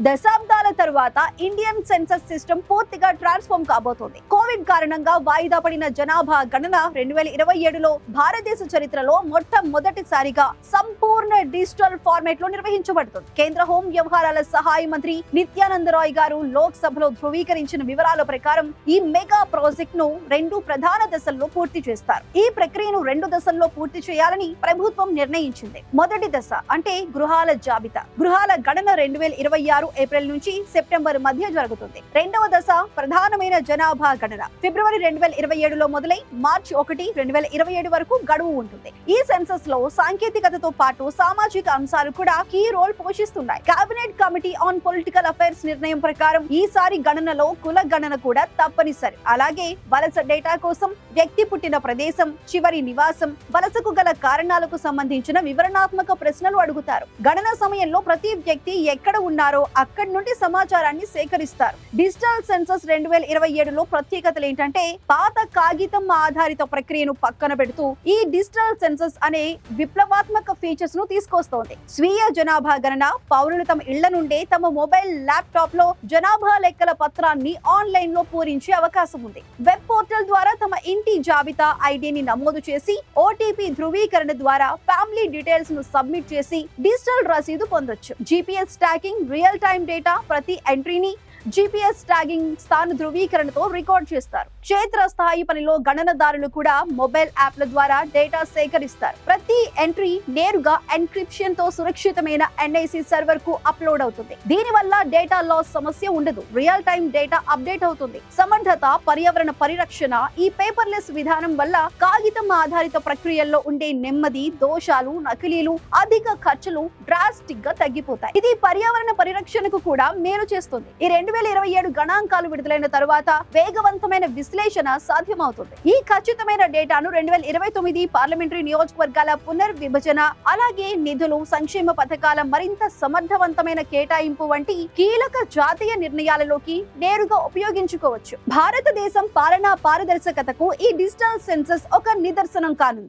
దశాబ్దాల తరువాత Indian census system పూర్తిగా ట్రాన్స్ఫార్మ్ కాబోతోంది. కోవిడ్ కారణంగా వాయిదా పడిన జనాభా గణన 2027లో భారతదేశ చరిత్రలో మొట్టమొదటిసారిగా సంపూర్ణ డిజిటల్ ఫార్మాట్ లో నిర్వహించబడుతుంది. కేంద్ర హోం వ్యవహారాల సహాయ మంత్రి నిత్యానంద రాయ్ గారు లోక్ సభలో ధృవీకరించిన వివరాల ప్రకారం ఈ మెగా ప్రాజెక్ట్ ను 2 ప్రధాన దశల్లో పూర్తి చేస్తారు. ఈ ప్రక్రియను 2 దశల్లో పూర్తి చేయాలని ప్రభుత్వం నిర్ణయించింది. మొదటి దశ అంటే గృహాల జాబితా. గృహాల గణన 2026 ఏప్రిల్ నుంచి సెప్టెంబర్ మధ్య జరుగుతుంది. రెండవ దశ ప్రధానమైన జనాభా గణన ఫిబ్రవరి 2027లో మొదలై మార్చి 1, 2027 వరకు గడువు ఉంటుంది. ఈ సెన్సస్ లో సాంకేతికతతో పాటు సామాజిక అంశాలు కూడా కీ రోల్ పోషిస్తున్నాయి. Cabinet committee on political affairs నిర్ణయం ప్రకారం ఈసారి గణనలో కుల గణన కూడా తప్పనిసరి. అలాగే వలస డేటా కోసం వ్యక్తి పుట్టిన ప్రదేశం, చివరి నివాసం, వలసకు గల కారణాలకు సంబంధించిన వివరణాత్మక ప్రశ్నలు అడుగుతారు. గణన సమయంలో ప్రతి వ్యక్తి ఎక్కడ ఉన్నారో అక్కడి నుండి సమాచారాన్ని సేకరిస్తారు. డిజిటల్ సెన్సస్ 2027లో ప్రత్యేకతలు ఏంటంటే పాత కాగితం ఆధారిత ప్రక్రియను పక్కన పెడుతూ ఈ డిజిటల్ సెన్సస్ అనే విప్లవాత్మక ఫీచర్స్ ను తీసుకొస్తోంది. స్వీయ జనాభా గణన పౌరులు తమ ఇళ్ల నుండే తమ మొబైల్ ల్యాప్టాప్ లో జనాభా లెక్కల పత్రాన్ని ఆన్లైన్ లో పూరించే అవకాశం ఉంది. వెబ్ పోర్టల్ ద్వారా తమ ఇంటి జాబితా ఐడిని నమోదు చేసి ఓటీపీ ధృవీకరణ ద్వారా ఫ్యామిలీ డీటెయిల్స్ ను సబ్మిట్ చేసి డిజిటల్ రసీదు పొందొచ్చు. GPS tracking, real time data ప్రతి ఎంట్రీని జీపీఎస్ ట్యాగింగ్ స్థాన ధృవీకరణతో రికార్డ్ చేస్తారు. క్షేత్ర స్థాయి పనిలో గణనదారులు కూడా మొబైల్ యాప్ల ద్వారా డేటా సేకరిస్తారు. ప్రతి ఎంట్రీ నేరుగా ఎన్క్రిప్షన్ తో సురక్షితమైన ఎన్ఐసి సర్వర్ కు అప్లోడ్ అవుతుంది. దీనివల్ల డేటా లాస్ సమస్య ఉండదు. రియల్ టైం డేటా అప్డేట్ అవుతుంది. సమర్థత, పర్యావరణ పరిరక్షణ ఈ పేపర్లెస్ విధానం వల్ల కాగితం ఆధారిత ప్రక్రియల్లో ఉండే నెమ్మది, దోషాలు, నకిలీలు, అధిక ఖర్చులు డ్రాస్టిక్ గా తగ్గిపోతాయి. ఇది పర్యావరణ పరిరక్షణకు కూడా మేలు చేస్తుంది. ఈ 2027 గణాంకాలు విడుదలైన తరువాత వేగవంతమైన విశ్లేషణ సాధ్యమవుతుంది. ఈ ఖచ్చితమైన డేటాను 2029 పార్లమెంటరీ నియోజకవర్గాల పునర్విభజన, అలాగే నిధులు, సంక్షేమ పథకాల మరింత సమర్థవంతమైన కేటాయింపు వంటి కీలక జాతీయ నిర్ణయాలలోకి నేరుగా ఉపయోగించుకోవచ్చు. భారతదేశం పాలనా పారదర్శకతకు ఈ డిజిటల్ సెన్సస్ ఒక నిదర్శనం కానుంది.